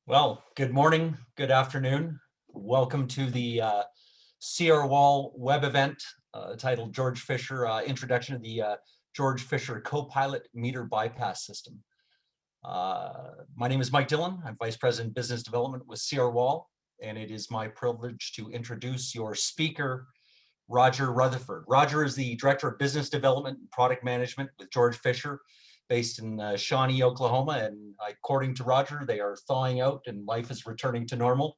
Well, good morning, good afternoon. Welcome to the CR Wall web event titled Georg Fischer, Introduction to the Georg Fischer Co-Pilot Meter Bypass System. My name is Mike Dillon. I'm Vice President Business Development with CR Wall, and it is my privilege to introduce your speaker, Roger Rutherford. Roger is the Director of Business Development and Product Management with Georg Fischer, based in Shawnee, Oklahoma, and according to Roger, they are thawing out and life is returning to normal.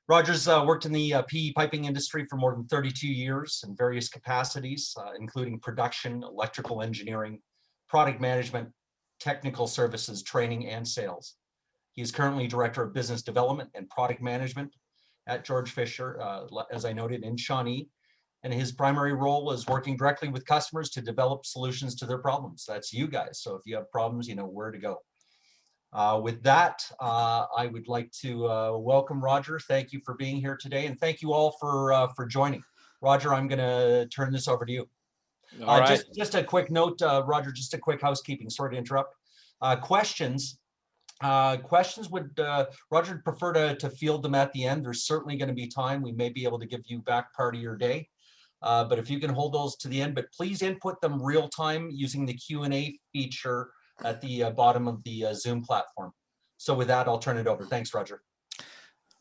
Roger's worked in the PE piping industry for more than 32 years in various capacities, including production, electrical engineering, product management, technical services, training, and sales. He is currently Director of Business Development and Product Management at Georg Fischer, as I noted, in Shawnee. And his primary role is working directly with customers to develop solutions to their problems. That's you guys. So if you have problems, you know where to go. With that, I would like to welcome Roger. Thank you for being here today, and thank you all for joining. Roger, I'm going to turn this over to you. All right. Just a quick note, Roger. Just a quick housekeeping. Sorry to interrupt. Questions would Roger prefer to field them at the end. There's certainly going to be time. We may be able to give you back part of your day. But if you can hold those to the end, but please input them real time using the Q&A feature at the bottom of the Zoom platform. So with that, I'll turn it over. Thanks, Roger.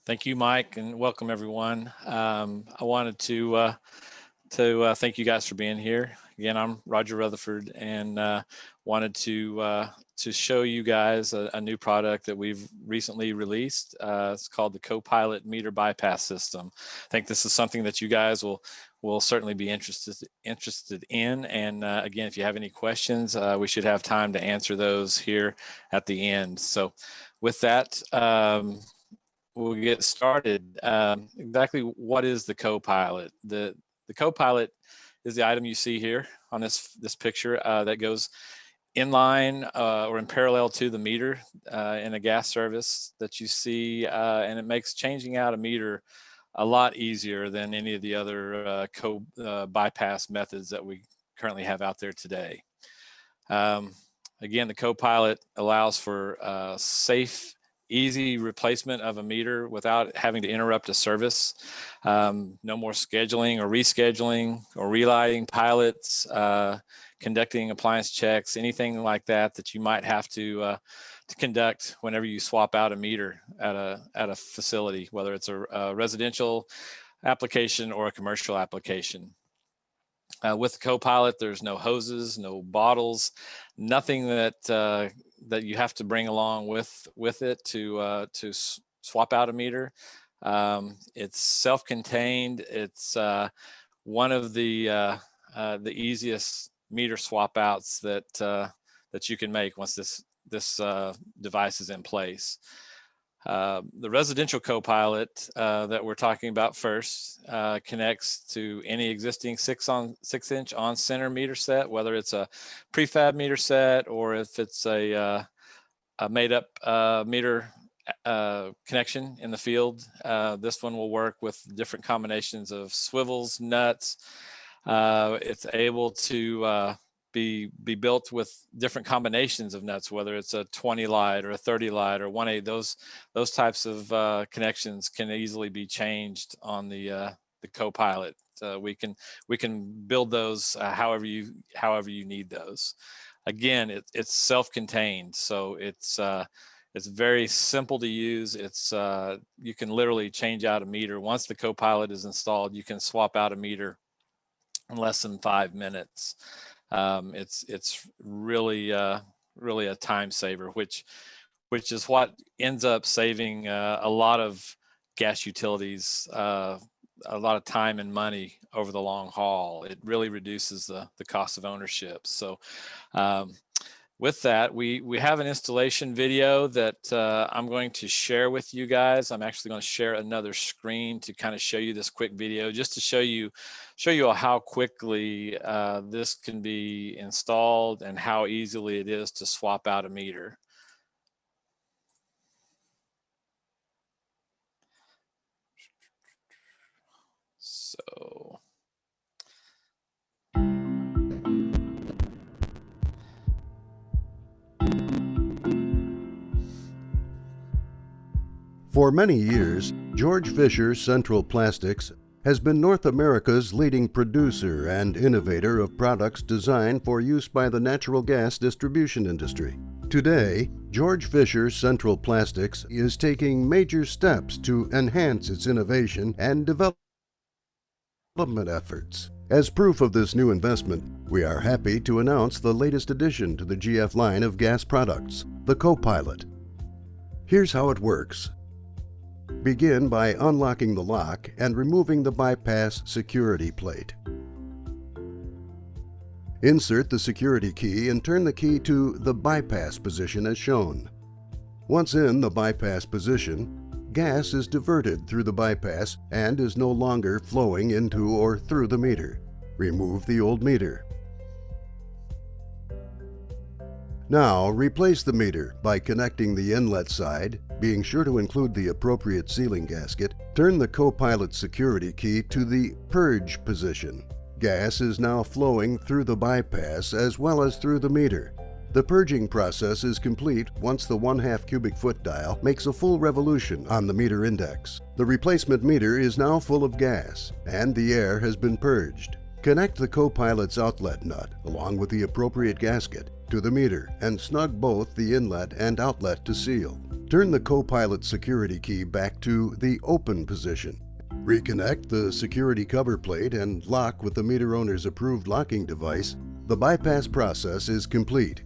Thank you, Mike, and welcome everyone. I wanted to thank you guys for being here. Again, I'm Roger Rutherford, and wanted to show you guys a new product that we've recently released. It's called the Co-Pilot Meter Bypass System. I think this is something that you guys will certainly be interested in. And again, if you have any questions, we should have time to answer those here at the end. So with that, we'll get started. Exactly what is the Co-Pilot? The Co-Pilot is the item you see here on this picture that goes in line or in parallel to the meter in a gas service that you see, and it makes changing out a meter a lot easier than any of the other bypass methods that we currently have out there today. Again, the Co-Pilot allows for safe, easy replacement of a meter without having to interrupt a service. No more scheduling or rescheduling or relighting pilots, conducting appliance checks, anything like that you might have to conduct whenever you swap out a meter at a facility, whether it's a residential application or a commercial application. With the Co-Pilot, there's no hoses, no bottles, nothing that you have to bring along with it to swap out a meter. It's self-contained. It's one of the easiest meter swap outs that you can make once this device is in place. The residential Co-Pilot that we're talking about first connects to any existing 6-inch on-center meter set, whether it's a prefab meter set or if it's a made-up meter connection in the field. This one will work with different combinations of swivels, nuts. It's able to be built with different combinations of nuts, whether it's a 20 light or a 30 light or 1/8. Those types of connections can easily be changed on the Co-Pilot. We can build those however you need those. Again, it's self-contained, so it's very simple to use. You can literally change out a meter once the Co-Pilot is installed. You can swap out a meter in less than 5 minutes. It's really a time saver, which is what ends up saving a lot of gas utilities a lot of time and money over the long haul. It really reduces the cost of ownership. So with that, we have an installation video that I'm going to share with you guys. I'm actually going to share another screen to kind of show you this quick video, just to show you how quickly this can be installed and how easily it is to swap out a meter. So For many years, Georg Fischer Central Plastics has been North America's leading producer and innovator of products designed for use by the natural gas distribution industry. Today, Georg Fischer Central Plastics is taking major steps to enhance its innovation and development efforts. As proof of this new investment, we are happy to announce the latest addition to the GF line of gas products, the Co-Pilot. Here's how it works. Begin by unlocking the lock and removing the bypass security plate. Insert the security key and turn the key to the bypass position as shown. Once in the bypass position, gas is diverted through the bypass and is no longer flowing into or through the meter. Remove the old meter. Now, replace the meter by connecting the inlet side, being sure to include the appropriate sealing gasket. Turn the Co-Pilot security key to the purge position. Gas is now flowing through the bypass as well as through the meter. The purging process is complete once the 1/2 cubic foot dial makes a full revolution on the meter index. The replacement meter is now full of gas, and the air has been purged. Connect the Co-Pilot's outlet nut, along with the appropriate gasket, to the meter and snug both the inlet and outlet to seal. Turn the Co-Pilot security key back to the open position. Reconnect the security cover plate and lock with the meter owner's approved locking device. The bypass process is complete.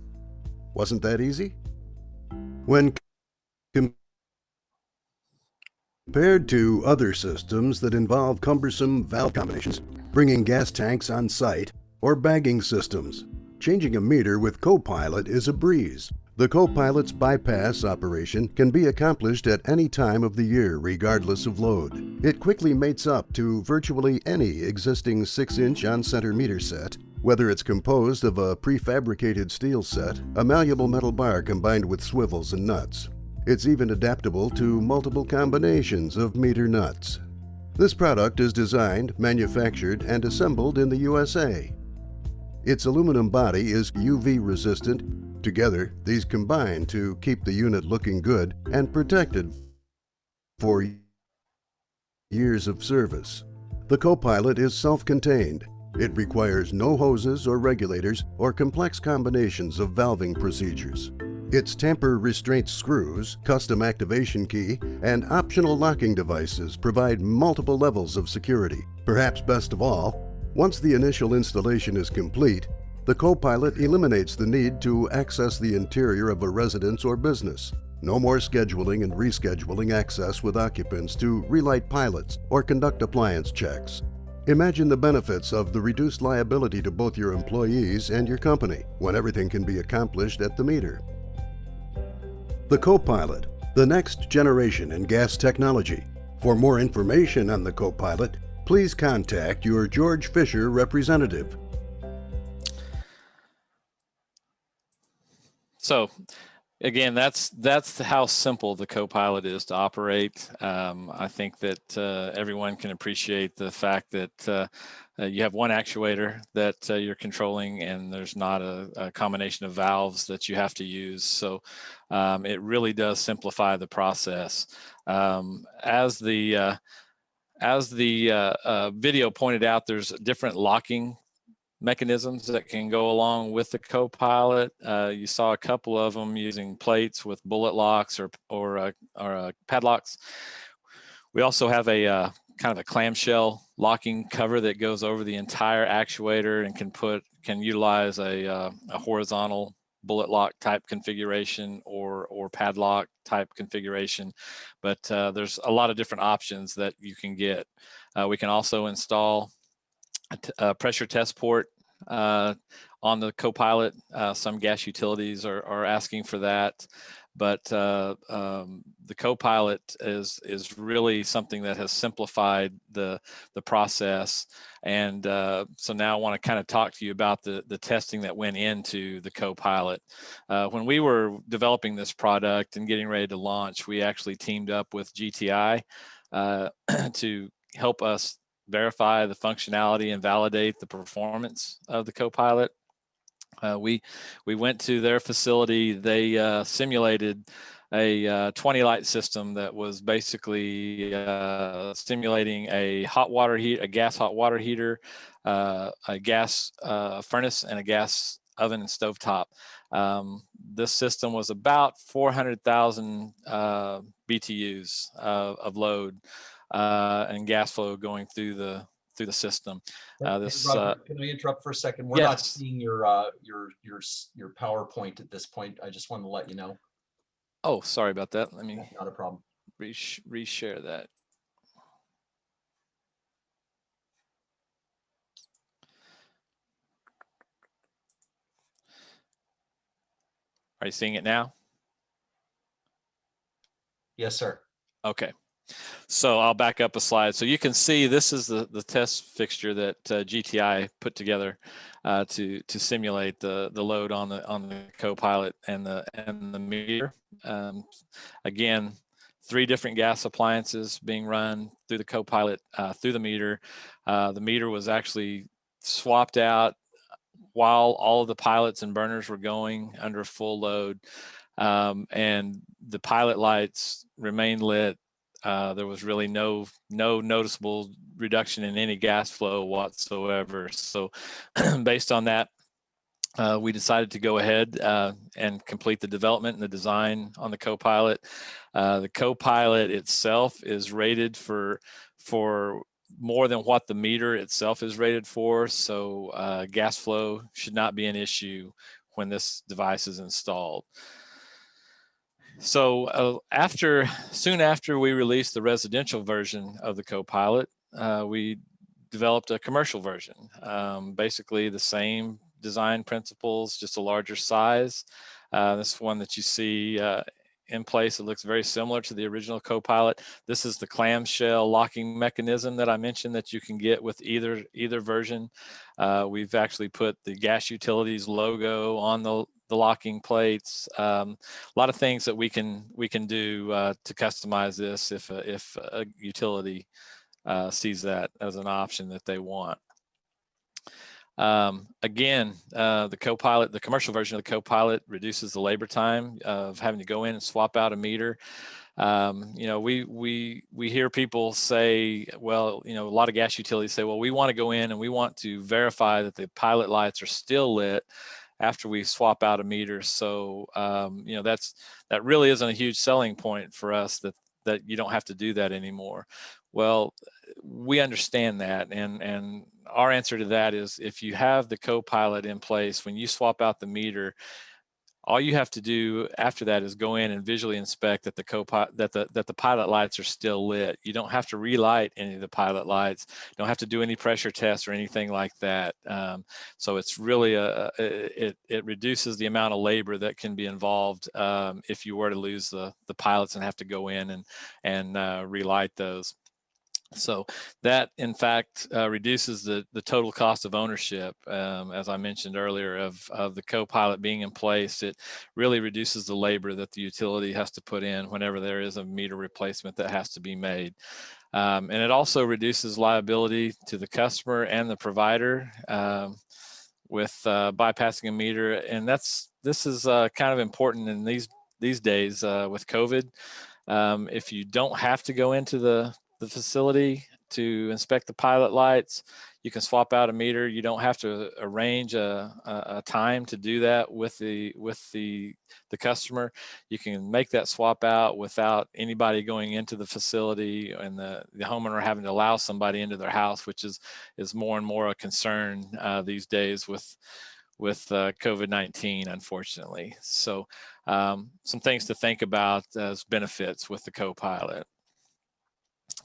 Wasn't that easy? When compared to other systems that involve cumbersome valve combinations, bringing gas tanks on site, or bagging systems, changing a meter with Co-Pilot is a breeze. The Co-Pilot's bypass operation can be accomplished at any time of the year regardless of load. It quickly mates up to virtually any existing 6-inch on-center meter set, whether it's composed of a prefabricated steel set, a malleable metal bar combined with swivels and nuts. It's even adaptable to multiple combinations of meter nuts. This product is designed, manufactured, and assembled in the USA. Its aluminum body is UV resistant. Together, these combine to keep the unit looking good and protected for years of service. The Co-Pilot is self-contained. It requires no hoses or regulators or complex combinations of valving procedures. Its tamper restraint screws, custom activation key, and optional locking devices provide multiple levels of security. Perhaps best of all, once the initial installation is complete, the Co-Pilot eliminates the need to access the interior of a residence or business. No more scheduling and rescheduling access with occupants to relight pilots or conduct appliance checks. Imagine the benefits of the reduced liability to both your employees and your company when everything can be accomplished at the meter. The Co-Pilot, the next generation in gas technology. For more information on the Co-Pilot, please contact your Georg Fischer representative. So again, that's how simple the Co-Pilot is to operate. I think that everyone can appreciate the fact that you have one actuator that you're controlling, and there's not a combination of valves that you have to use. So it really does simplify the process. As the video pointed out, there's different locking mechanisms that can go along with the Co-Pilot. You saw a couple of them using plates with bullet locks or padlocks. We also have a kind of a clamshell locking cover that goes over the entire actuator and can utilize a horizontal bullet lock type configuration or padlock type configuration. But there's a lot of different options that you can get. We can also install a pressure test port on the Co-Pilot. Some gas utilities are asking for that, but the Co-Pilot is really something that has simplified the process. And so now I want to kind of talk to you about the testing that went into the Co-Pilot. When we were developing this product and getting ready to launch, we actually teamed up with GTI to help us verify the functionality and validate the performance of the Co-Pilot. We went to their facility. They simulated a 20 light system that was basically simulating a gas hot water heater, a gas furnace, and a gas oven and stovetop. This system was about 400,000 BTUs of load and gas flow going through the system. Hey, Roger, can I interrupt for a second? We're not yes. seeing your PowerPoint at this point. I just want to let you know. Oh, sorry about that. Let me Not a problem. reshare that. Are you seeing it now? Yes, sir. Okay. So I'll back up a slide. So you can see this is the test fixture that GTI put together to simulate the load on the Copilot and the meter. Again, 3 different gas appliances being run through the Copilot through the meter. The meter was actually swapped out while all of the pilots and burners were going under full load, and the pilot lights remained lit. There was really no noticeable reduction in any gas flow whatsoever. So based on that, we decided to go ahead and complete the development and the design on the Copilot. The Copilot itself is rated for more than what the meter itself is rated for. So gas flow should not be an issue when this device is installed. So soon after we released the residential version of the Copilot, we developed a commercial version. Basically the same design principles, just a larger size. This one that you see in place, it looks very similar to the original Copilot. This is the clamshell locking mechanism that I mentioned that you can get with either version. We've actually put the gas utilities logo on the locking plates. A lot of things that we can do to customize this if a utility sees that as an option that they want. Again, the Copilot, the commercial version of the Copilot, reduces the labor time of having to go in and swap out a meter. We hear people say, well, a lot of gas utilities say, well, we want to go in and we want to verify that the pilot lights are still lit after we swap out a meter. So that really isn't a huge selling point for us, that you don't have to do that anymore. Well, we understand that, and our answer to that is, if you have the Copilot in place, when you swap out the meter, all you have to do after that is go in and visually inspect that the pilot lights are still lit. You don't have to relight any of the pilot lights. You don't have to do any pressure tests or anything like that. So it's really it reduces the amount of labor that can be involved if you were to lose the pilots and have to go in and relight those. So that, in fact, reduces the total cost of ownership. As I mentioned earlier, of the Copilot being in place, it really reduces the labor that the utility has to put in whenever there is a meter replacement that has to be made. And it also reduces liability to the customer and the provider with bypassing a meter. And this is kind of important in these days with COVID. If you don't have to go into the facility to inspect the pilot lights, you can swap out a meter. You don't have to arrange a time to do that with the customer. You can make that swap out without anybody going into the facility and the homeowner having to allow somebody into their house, which is more and more a concern these days with COVID-19, unfortunately. So some things to think about as benefits with the Copilot.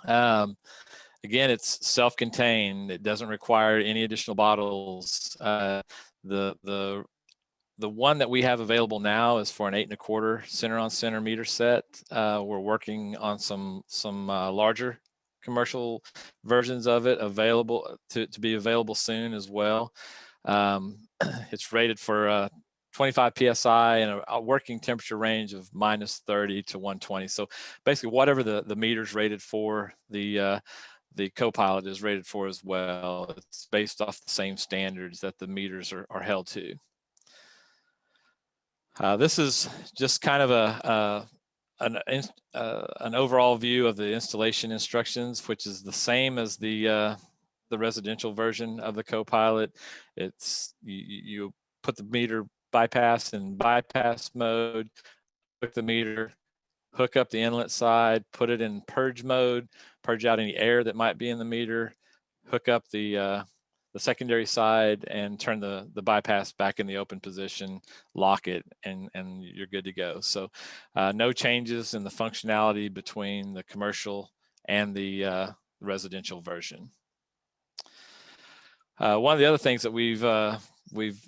Again, it's self-contained. It doesn't require any additional bottles. The one that we have available now is for an 8 1/4 center-on-center meter set. We're working on some larger commercial versions of it available to be available soon as well. It's rated for 25 psi and a working temperature range of -30 to 120. So basically, whatever the meter's rated for, the Copilot is rated for as well. It's based off the same standards that the meters are held to. This is just kind of an overall view of the installation instructions, which is the same as the residential version of the Copilot. It's you put the meter bypass in bypass mode, hook the meter, hook up the inlet side, put it in purge mode, purge out any air that might be in the meter, hook up the secondary side and turn the bypass back in the open position, lock it, and you're good to go. So no changes in the functionality between the commercial and the residential version. One of the other things that we've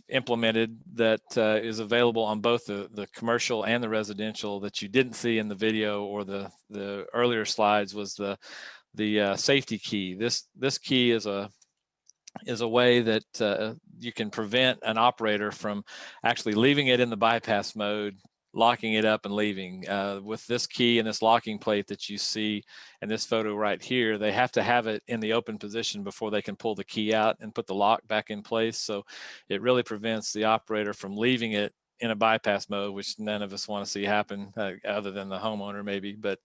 implemented that is available on both the commercial and the residential that you didn't see in the video or the earlier slides was the safety key. This key is a way that you can prevent an operator from actually leaving it in the bypass mode, locking it up and leaving. With this key and this locking plate that you see in this photo right here, they have to have it in the open position before they can pull the key out and put the lock back in place. So it really prevents the operator from leaving it in a bypass mode, which none of us want to see happen other than the homeowner maybe, but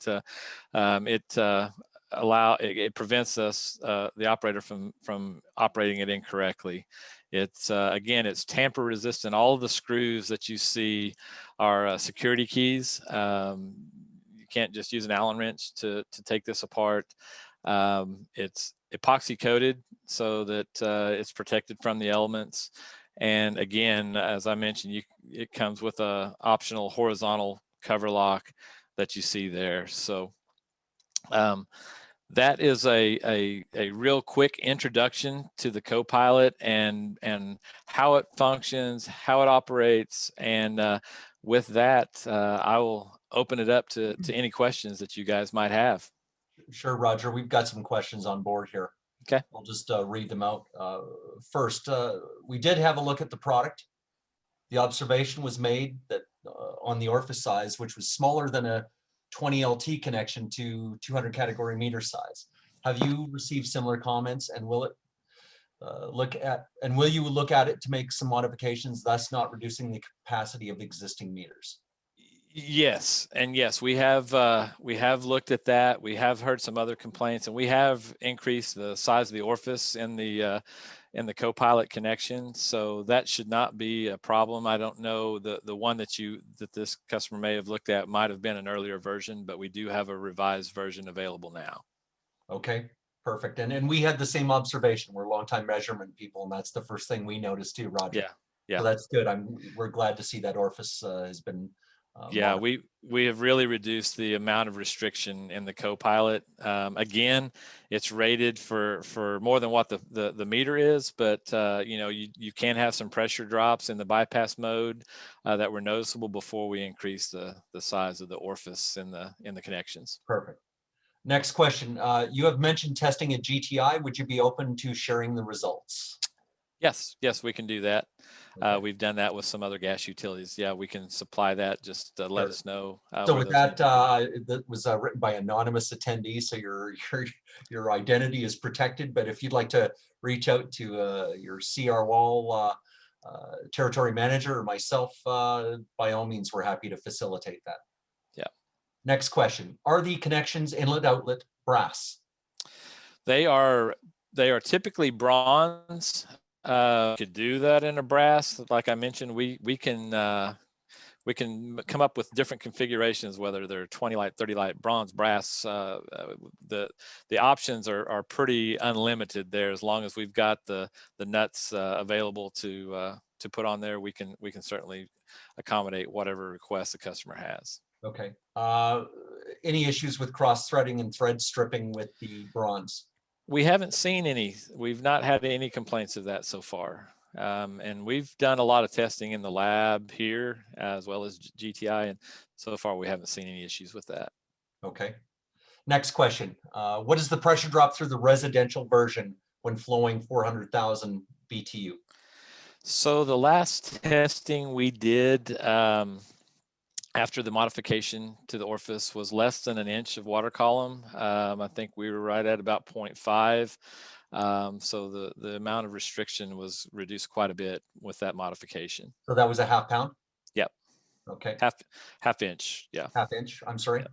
it prevents us, the operator, from operating it incorrectly. It's again, it's tamper resistant. All of the screws that you see are security keys. You can't just use an Allen wrench to take this apart. It's epoxy coated so that it's protected from the elements. And again, as I mentioned, it comes with a optional horizontal cover lock that you see there. So that is a real quick introduction to the Copilot and how it functions, how it operates. And with that, I will open it up to any questions that you guys might have. Sure, Roger. We've got some questions on board here. Okay. I'll just read them out. First, we did have a look at the product. The observation was made that on the orifice size, which was smaller than a 20 LT connection to 200 category meter size. Have you received similar comments, and will you look at it to make some modifications, thus not reducing the capacity of existing meters? Yes, and yes, we have looked at that. We have heard some other complaints, and we have increased the size of the orifice in the Copilot connection, so that should not be a problem. I don't know, the one that this customer may have looked at might have been an earlier version, but we do have a revised version available now. Okay, perfect. And we had the same observation. We're longtime measurement people, and that's the first thing we noticed too, Roger. Yeah. So that's good. We're glad to see that orifice has been yeah, we have really reduced the amount of restriction in the Copilot. Again, it's rated for more than what the meter is, but you can have some pressure drops in the bypass mode that were noticeable before we increased the size of the orifice in the connections. Perfect. Next question. You have mentioned testing at GTI. Would you be open to sharing the results? Yes, we can do that. Okay. We've done that with some other gas utilities. Yeah, we can supply that. Just let us know. So with that, that was written by anonymous attendee, so your identity is protected. But if you'd like to reach out to your CR Wall territory manager or myself, by all means, we're happy to facilitate that. Yeah. Next question: are the connections inlet outlet brass? They are typically bronze. Could do that in a brass. Like I mentioned, we can come up with different configurations, whether they're 20 light, 30 light, bronze, brass. The options are pretty unlimited there. As long as we've got the nuts available to put on there, we can certainly accommodate whatever request the customer has. Okay. Any issues with cross threading and thread stripping with the bronze? We haven't seen any. We've not had any complaints of that so far. And we've done a lot of testing in the lab here as well as GTI, and so far we haven't seen any issues with that. Okay. Next question. What is the pressure drop through the residential version when flowing 400,000 BTU? So the last testing we did after the modification to the orifice was less than an inch of water column. I think we were right at about 0.5. So the amount of restriction was reduced quite a bit with that modification. So that was a half pound? Yep. Okay, half inch. Yeah. half inch, I'm sorry.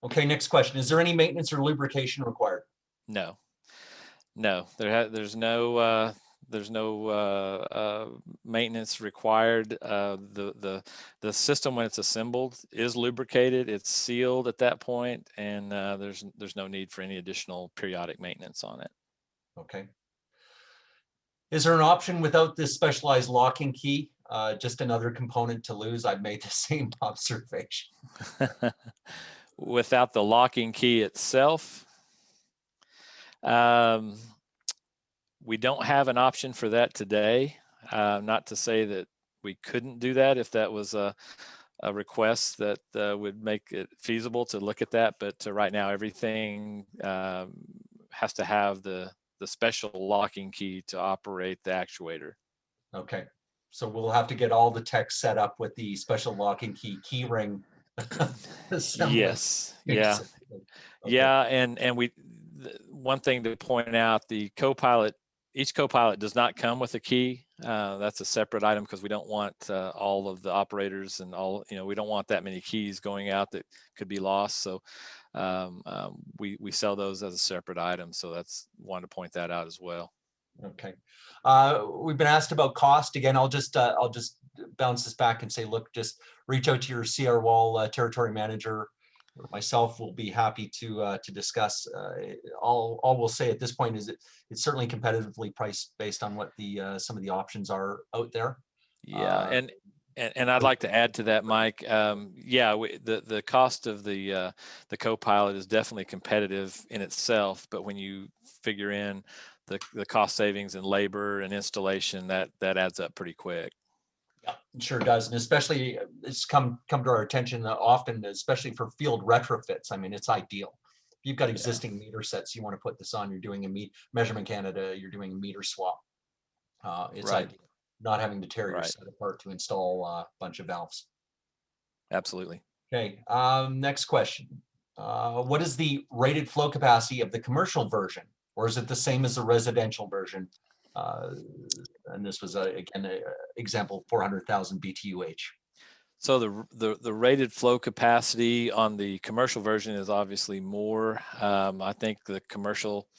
Okay, next question. Is there any maintenance or lubrication required? No. There's no maintenance required. The system, when it's assembled, is lubricated. It's sealed at that point, and there's no need for any additional periodic maintenance on it. Okay. Is there an option without this specialized locking key? Just another component to lose? I've made the same observation. Without the locking key itself, we don't have an option for that today. Not to say that we couldn't do that if that was a request that would make it feasible to look at that, but right now everything has to have the special locking key to operate the actuator. Okay, so we'll have to get all the tech set up with the special locking key ring assembly. Yes, yeah. Okay. Yeah, and one thing to point out, each Copilot does not come with a key. That's a separate item because we don't want all of the operators and we don't want that many keys going out that could be lost. So we sell those as a separate item. So that's wanted to point that out as well. Okay. We've been asked about cost. Again, I'll just bounce this back and say, look, just reach out to your CR Wall territory manager. Myself will be happy to discuss. All we'll say at this point is that it's certainly competitively priced based on what the some of the options are out there. Yeah, and I'd like to add to that, Mike. Yeah, the cost of the Copilot is definitely competitive in itself, but when you figure in the cost savings in labor and installation, that adds up pretty quick. Yeah, it sure does, and especially it's come to our attention often, especially for field retrofits. I mean, it's ideal. If you've got existing meter sets, you want to put this on. You're doing a Measurement Canada. You're doing a meter swap. It's Right. ideal. Not having to tear your Right. set apart to install a bunch of valves. Absolutely. Okay. Next question. What is the rated flow capacity of the commercial version, or is it the same as the residential version? And this was again an example 400,000 BTUH. So the rated flow capacity on the commercial version is obviously more. I think the commercial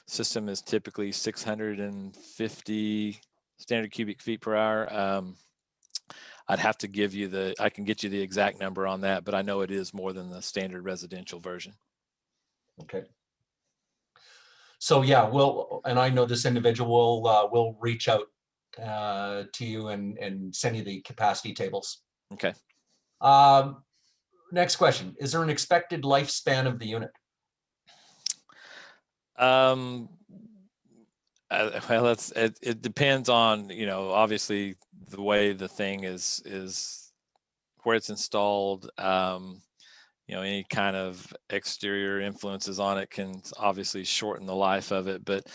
system is typically 650 standard cubic feet per hour. I'd have to give you I can get you the exact number on that, but I know it is more than the standard residential version. Okay. So yeah, and I know this individual will reach out to you and send you the capacity tables. Okay. Next question. Is there an expected lifespan of the unit? Well, it depends on, obviously the way the thing is where it's installed. Any kind of exterior influences on it can obviously shorten the life of it, but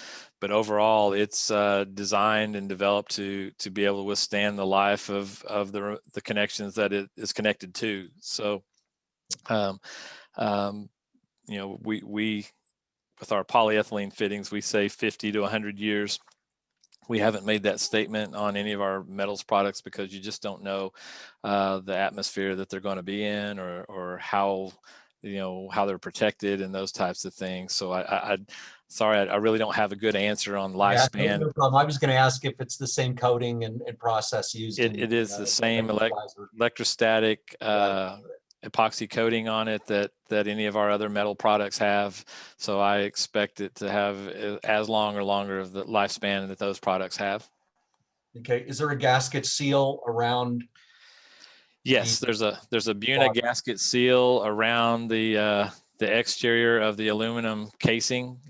overall it's designed and developed to be able to withstand the life of the connections that it is connected to. So we with our polyethylene fittings, we say 50 to 100 years. We haven't made that statement on any of our metals products because you just don't know the atmosphere that they're going to be in, or how they're protected and those types of things. So sorry, I really don't have a good answer on lifespan. Yeah, no problem. I was going to ask if it's the same coating and process used. It is the same electrostatic epoxy coating on it that any of our other metal products have. So I expect it to have as long or longer of the lifespan that those products have. Okay. Is there a gasket seal around? Yes, there's a Buna gasket seal around the exterior of the aluminum casing.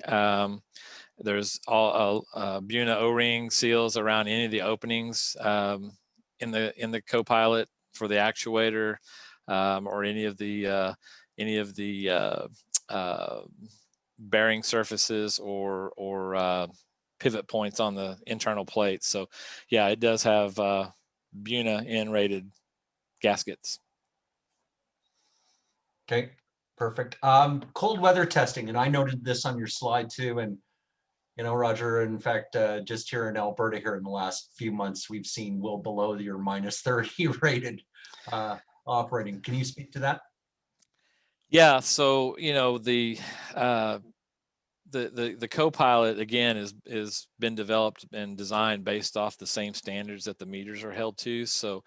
There's all Buna O-ring seals around any of the openings in the Copilot for the actuator. Or any of the bearing surfaces or pivot points on the internal plates. So yeah, it does have Buna N-rated gaskets. Okay, perfect. Cold weather testing, and I noted this on your slide too, and You know, Roger, in fact, just here in Alberta here in the last few months, we've seen well below your -30 rated operating. Can you speak to that? Yeah, so you know uh, the co-pilot again is been developed and designed based off the same standards that the meters are held to. So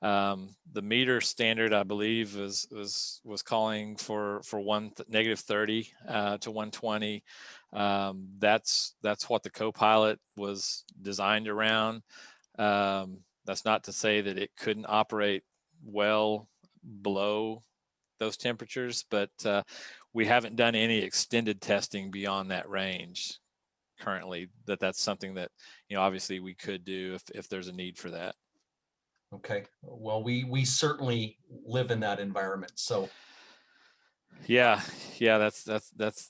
the meter standard, I believe, was calling for -30 to 120. That's what the co-pilot was designed around. That's not to say that it couldn't operate well below those temperatures, but we haven't done any extended testing beyond that range currently. That's something that, you know, obviously we could do if there's a need for that. Okay, well, we certainly live in that environment, so. Yeah, that's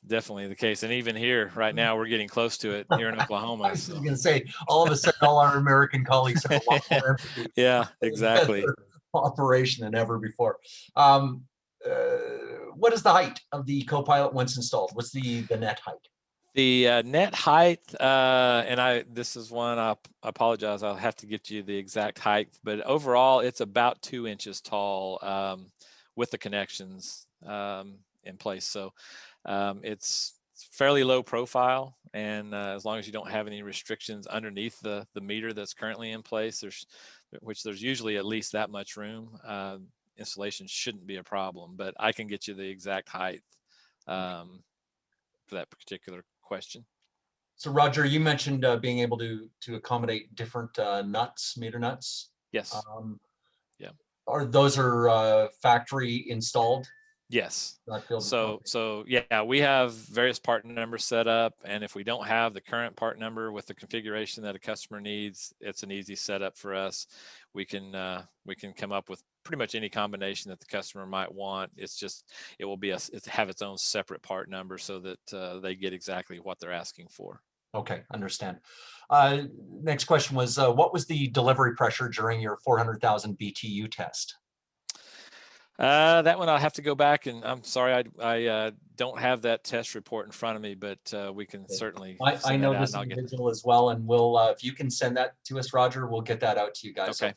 definitely the case. And even here right now, we're getting close to it here in I Oklahoma. was So just gonna say, all of a sudden, all our American colleagues have a lot more empathy yeah, for exactly. operation than ever before. Um, what is the height of the co-pilot once installed? What's the net height? The net height, and this is one, I apologize, I'll have to get you the exact height, but overall it's about 2 inches tall, with the connections in place. So it's fairly low profile, and as long as you don't have any restrictions underneath the meter that's currently in place, there's usually at least that much room, installation shouldn't be a problem. But I can get you the exact height for that particular question. So Roger, you mentioned being able to accommodate different nuts, meter nuts. Yes. Um, Yeah. Are those factory installed? Yes. Not built. So yeah, we have various part numbers set up, and if we don't have the current part number with the configuration that a customer needs, it's an easy setup for us. We can come up with pretty much any combination that the customer might want. It's just it will be have its own separate part number so that they get exactly what they're asking for. Okay, understand. Next question was, what was the delivery pressure during your 400,000 BTU test? That one I'll have to go back, and I'm sorry, I don't have that test report in front of me, but we can certainly I send know that out, this and I'll get. individual as well, and we'll, if you can send that to us, Roger, we'll get that out to you guys. Okay.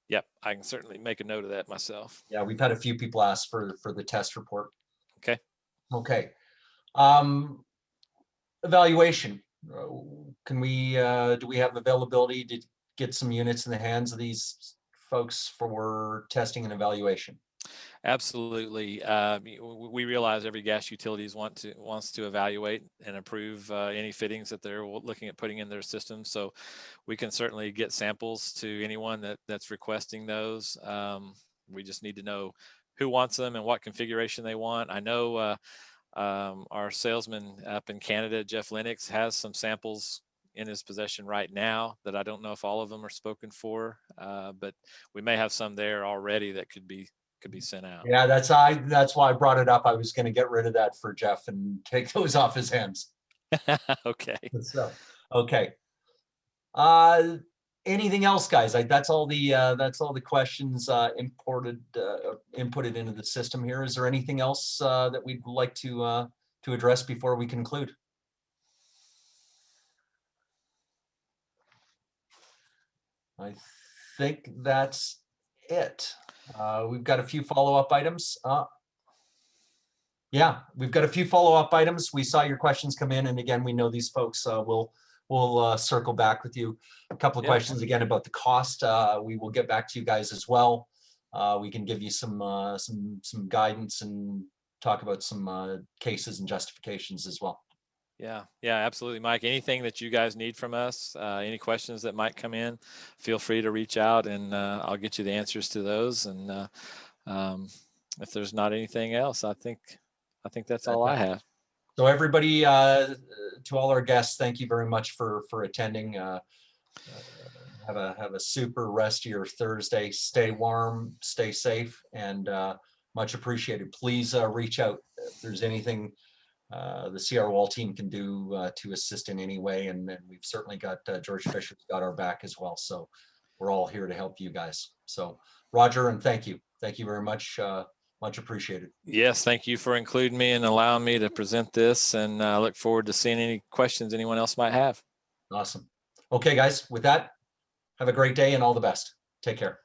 Yep, I can certainly make a note of that myself. Yeah, we've had a few people ask for the test report. Okay. Okay. Evaluation. Can we, do we have availability to get some units in the hands of these folks for testing and evaluation? Absolutely. We realize every gas utilities wants to evaluate and approve any fittings that they're looking at putting in their system. So we can certainly get samples to anyone that's requesting those. We just need to know who wants them and what configuration they want. I know our salesman up in Canada, Jeff Lennox, has some samples in his possession right now that I don't know if all of them are spoken for, but we may have some there already that could be sent out. Yeah, that's why I brought it up. I was going to get rid of that for Jeff and take those off his hands. Okay. So, okay. Anything else, guys? That's all the questions inputted into the system here. Is there anything else that we'd like to address before we conclude? I think that's it. We've got a few follow-up items. Yeah, we've got a few follow-up items. We saw your questions come in, and again, we know these folks we'll circle back with you. A couple of questions again about the cost. We will get back to you guys as well. We can give you some guidance and talk about some cases and justifications as well. Yeah, absolutely, Mike. Anything that you guys need from us, any questions that might come in, feel free to reach out, and I'll get you the answers to those. And if there's not anything else, I think that's all I have. So everybody, to all our guests, thank you very much for attending. Have a super rest of your Thursday. Stay warm, stay safe, and much appreciated. Please reach out if there's anything the CR Wall team can do to assist in any way. And we've certainly got George Fisher's got our back as well. So we're all here to help you guys. So Roger, and thank you very much. Much appreciated. Yes, thank you for including me and allowing me to present this, and I look forward to seeing any questions anyone else might have. Awesome. Okay, guys, with that, have a great day and all the best. Take care.